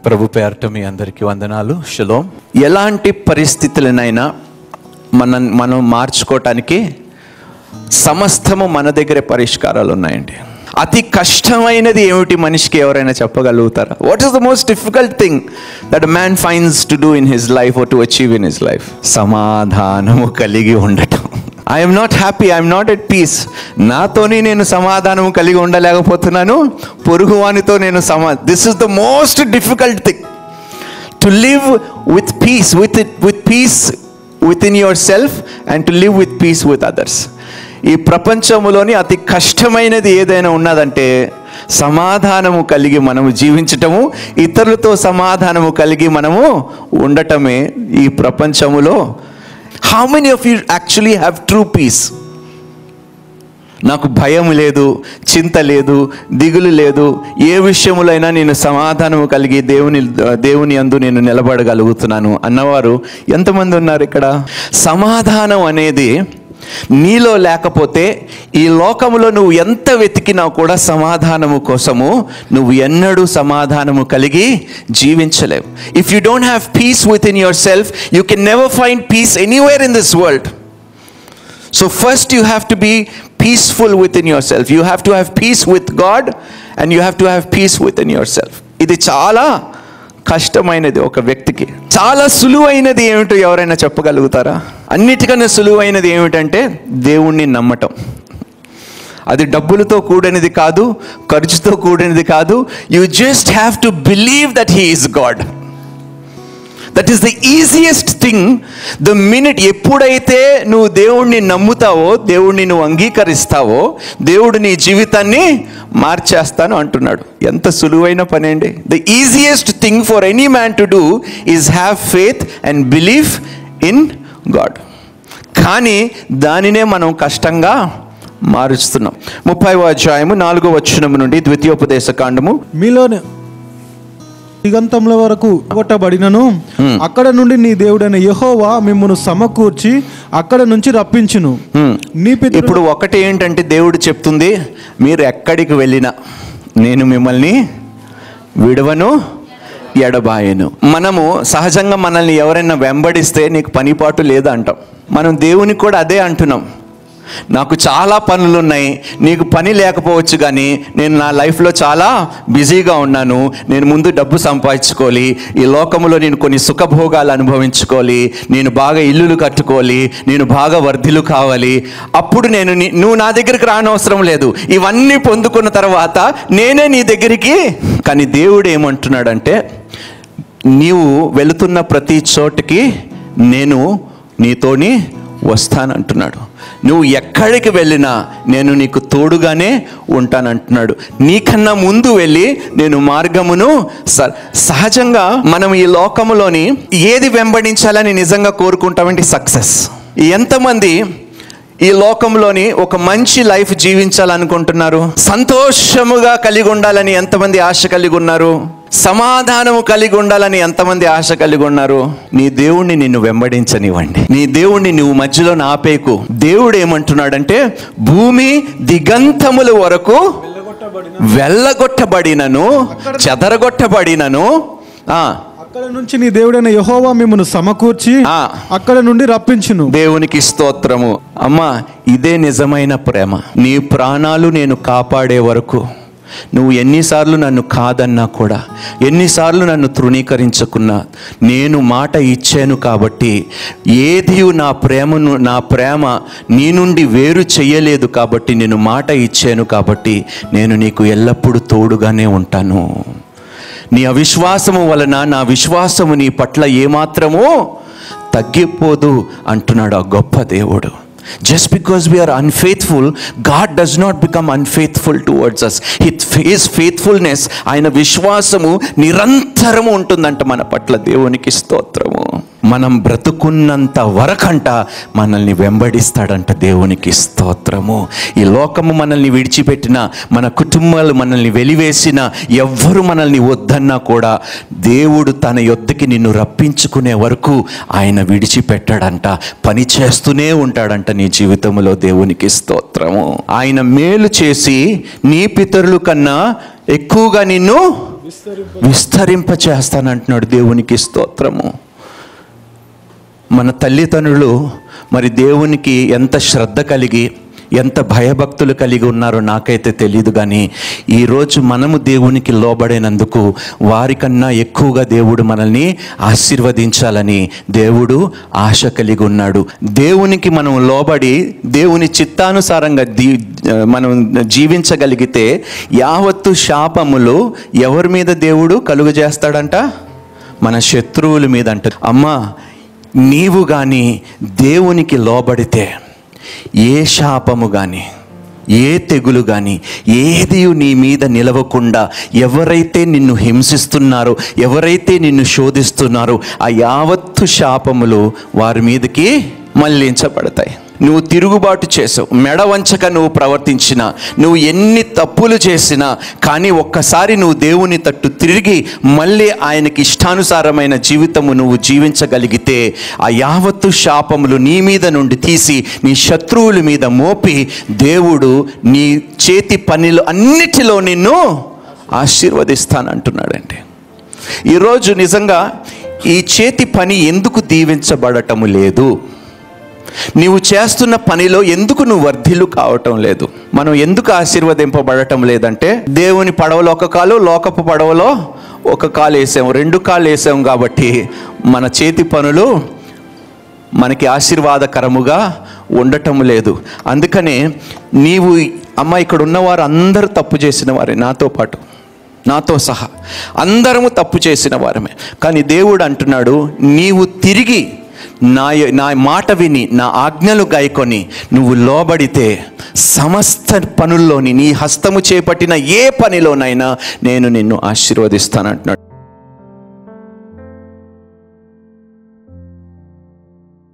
ప్రభు పేరట మీ అందరికీ వందనాలు. షలోమ్. ఎలాంటి పరిస్థితులనైనా మనం మార్చుకోవటానికి సమస్తము మన దగ్గరే పరిష్కారాలు ఉన్నాయండి. అతి కష్టమైనది ఏమిటి మనిషికి ఎవరైనా చెప్పగలుగుతారా? What is the most difficult thing that man finds to do in his life or to achieve in his life? సమాధానము కలిగి ఉండటం. I'm not happy, I'm not at peace. నాతోని నేను సమాధానం కలిగి ఉండలేకపోతున్నాను, పొరుగువానితో నేను this is the most difficult thing, to live with peace, with peace with in yourself and to live with peace with others. ఈ ప్రపంచంలోని అతి కష్టమైనది ఏదైనా ఉన్నదంటే సమాధానము కలిగి మనము జీవించటము, ఇతరులతో సమాధానము కలిగి మనము ఉండటమే ఈ ప్రపంచములో. How many of you actually have true peace? నాకు భయం లేదు, చింత లేదు, దిగులు లేదు, ఏ విషయములైనా నేను సమాధానము కలిగి దేవుని యందు నేను నిలబడగలుగుతున్నాను అన్నవారు ఎంతమంది ఉన్నారు ఇక్కడ? సమాధానం అనేది నీలో లేకపోతే ఈ లోకములో నువ్వు ఎంత వెతికినా కూడా సమాధానము కోసము నువ్వు ఎన్నడూ సమాధానము కలిగి జీవించలేవు. If you don't have peace with in yourself, you can never find peace anywhere in this world. So first you have to be peaceful with in yourself. You have to have peace with God and you have to have peace with in yourself. ఇది చాలా కష్టమైనది ఒక వ్యక్తికి. చాలా సులువైనది ఏమిటో ఎవరైనా చెప్పగలుగుతారా? అన్నిటికన్నా సులువైనది ఏమిటంటే దేవుణ్ణి నమ్మటం. అది డబ్బులతో కూడినది కాదు, ఖర్చుతో కూడినది కాదు. You just have to believe that he is God. That is the easiest thing. The minute ఎప్పుడైతే నువ్వు దేవుణ్ణి నమ్ముతావో, దేవుణ్ణి నువ్వు అంగీకరిస్తావో, దేవుడు నీ జీవితాన్ని మార్చేస్తాను అంటున్నాడు. ఎంత సులువైన పని అండి. The easiest thing for any man to do is have faith and believe in God. కానీ దానినే మనం కష్టంగా మారుస్తున్నాం. 30వ అధ్యాయము 4వ వచనము నుండి ద్వితీయోపదేశ కాండము. మీలోనే దిగంతముల వరకు కొట్టబడినను అక్కడ నుండి నీ దేవుడైన యెహోవా మిమ్మును సమకూర్చి అక్కడ నుంచి రప్పించును. ఇప్పుడు ఒకటి ఏంటంటే దేవుడు చెప్తుంది, మీరు ఎక్కడికి వెళ్ళినా నేను మిమ్మల్ని విడవను, ఎడబాయను. మనము సహజంగా మనల్ని ఎవరైనా వెంబడిస్తే నీకు పనిపాటు లేదా అంటాం. మనం దేవునికి కూడా అదే అంటున్నాం. నాకు చాలా పనులు ఉన్నాయి, నీకు పని లేకపోవచ్చు, కానీ నేను నా లైఫ్లో చాలా బిజీగా ఉన్నాను. నేను ముందు డబ్బు సంపాదించుకోవాలి, ఈ లోకంలో నేను కొన్ని సుఖభోగాలు అనుభవించుకోవాలి, నేను బాగా ఇల్లులు కట్టుకోవాలి, నేను బాగా వర్ధిలు కావాలి. అప్పుడు నువ్వు నా దగ్గరికి రానవసరం లేదు. ఇవన్నీ పొందుకున్న తర్వాత నేనే నీ దగ్గరికి. కానీ దేవుడు ఏమంటున్నాడంటే, నీవు వెళుతున్న ప్రతి చోటుకి నేను నీతోని వస్తానంటున్నాడు. నువ్వు ఎక్కడికి వెళ్ళినా నేను నీకు తోడుగానే ఉంటానంటున్నాడు. నీకన్నా ముందు వెళ్ళి నేను మార్గమును. సహజంగా మనం ఈ లోకములోని ఏది వెంబడించాలని నిజంగా కోరుకుంటామంటే సక్సెస్. ఎంతమంది ఈ లోకంలోని ఒక మంచి లైఫ్ జీవించాలనుకుంటున్నారు? సంతోషముగా కలిగి ఉండాలని ఎంతమంది ఆశ కలిగి ఉన్నారు? సమాధానము కలిగి ఉండాలని ఎంతమంది ఆశ కలిగి ఉన్నారు? నీ దేవుణ్ణి నిన్ను వెంబడించనివ్వండి. నీ దేవుణ్ణి నువ్వు మధ్యలో ఆపేకు. దేవుడు ఏమంటున్నాడంటే, భూమి దిగంతముల వరకు వెళ్ళగొట్టబడినను, చెదరగొట్టబడినను, అక్కడ నుంచి నీ దేవుడైన యెహోవా మిమ్మును సమకూర్చి అక్కడ నుండి రప్పించును. దేవునికి స్తోత్రము. అమ్మా, ఇదే నిజమైన ప్రేమ. నీ ప్రాణాలు నేను కాపాడే వరకు నువ్వు ఎన్నిసార్లు నన్ను కాదన్నా కూడా, ఎన్నిసార్లు నన్ను తృణీకరించుకున్నా, నేను మాట ఇచ్చాను కాబట్టి, ఏది నా ప్రేమ నీ నుండి వేరు చెయ్యలేదు కాబట్టి, నేను మాట ఇచ్చాను కాబట్టి నేను నీకు ఎల్లప్పుడూ తోడుగానే ఉంటాను. నీ అవిశ్వాసము వలన నా విశ్వాసము నీ పట్ల ఏమాత్రమూ తగ్గిపోదు అంటున్నాడు ఆ గొప్ప దేవుడు. Just because we are unfaithful, God does not become unfaithful towards us. His faithfulness, ఆయన విశ్వాసము నిరంతరము ఉంటుందంట మన పట్ల. దేవునికి స్తోత్రము. మనం బ్రతుకున్నంత వరకంట మనల్ని వెంబడిస్తాడంట. దేవునికి స్తోత్రము. ఈ లోకము మనల్ని విడిచిపెట్టిన, మన కుటుంబాలు మనల్ని వెలివేసిన, ఎవ్వరు మనల్ని వద్దన్నా కూడా దేవుడు తన యొద్దకి నిన్ను రప్పించుకునే వరకు ఆయన విడిచిపెట్టాడంట. పని చేస్తూనే ఉంటాడంట నీ జీవితంలో. దేవునికి స్తోత్రము. ఆయన మేలు చేసి నీ పితరుల కన్నా ఎక్కువగా నిన్ను విస్తరింప చేస్తానంటున్నాడు. దేవునికి స్తోత్రము. మన తల్లిదండ్రులు మరి దేవునికి ఎంత శ్రద్ధ కలిగి ఎంత భయభక్తులు కలిగి ఉన్నారో నాకైతే తెలియదు, కానీ ఈరోజు మనము దేవునికి లోబడినందుకు వారికన్నా ఎక్కువగా దేవుడు మనల్ని ఆశీర్వదించాలని దేవుడు ఆశ కలిగి ఉన్నాడు. దేవునికి మనం లోబడి దేవుని చిత్తానుసారంగా మనం జీవించగలిగితే యావత్తు శాపములు ఎవరి మీద దేవుడు కలుగజేస్తాడంట? మన శత్రువుల మీద అంట. అమ్మా, నీవు కానీ దేవునికి లోబడితే ఏ శాపము కానీ ఏ తెగులు కానీ ఏది నీ మీద నిలవకుండా, ఎవరైతే నిన్ను హింసిస్తున్నారో ఎవరైతే నిన్ను శోధిస్తున్నారో ఆ యావత్తు శాపములు వారి మీదకి మళ్లించబడతాయి. నువ్వు తిరుగుబాటు చేసావు, మెడ వంచక నువ్వు ప్రవర్తించినా, నువ్వు ఎన్ని తప్పులు చేసినా, కానీ ఒక్కసారి నువ్వు దేవుని తట్టు తిరిగి మళ్ళీ ఆయనకి ఇష్టానుసారమైన జీవితము నువ్వు జీవించగలిగితే ఆ యావత్తు శాపములు నీ మీద నుండి తీసి నీ శత్రువుల మీద మోపి దేవుడు నీ చేతి పనిలో అన్నిటిలో నిన్ను ఆశీర్వదిస్తానంటున్నాడండి. ఈరోజు నిజంగా ఈ చేతి పని ఎందుకు దీవించబడటము లేదు? నీవు చేస్తున్న పనిలో ఎందుకు నువ్వు వర్ధిల్లు కావటం లేదు? మనం ఎందుకు ఆశీర్వదింపబడటం లేదంటే, దేవుని పడవలో ఒక కాలు, లోకపు పడవలో ఒక కాలు వేసాము, 2 కాళ్ళు వేసాము కాబట్టి మన చేతి పనులు మనకి ఆశీర్వాదకరముగా ఉండటం లేదు. అందుకనే నీవు అమ్మ, ఇక్కడ ఉన్నవారు అందరూ తప్పు చేసిన వారే, నాతో పాటు, నాతో సహా అందరము తప్పు చేసిన వారమే. కానీ దేవుడు అంటున్నాడు, నీవు తిరిగి నా మాట విని నా ఆజ్ఞలు గాయకొని నువ్వు లోబడితే సమస్త పనుల్లోని నీ హస్తము చేపట్టిన ఏ పనిలోనైనా నేను నిన్ను ఆశీర్వదిస్తానంటున్నాడు.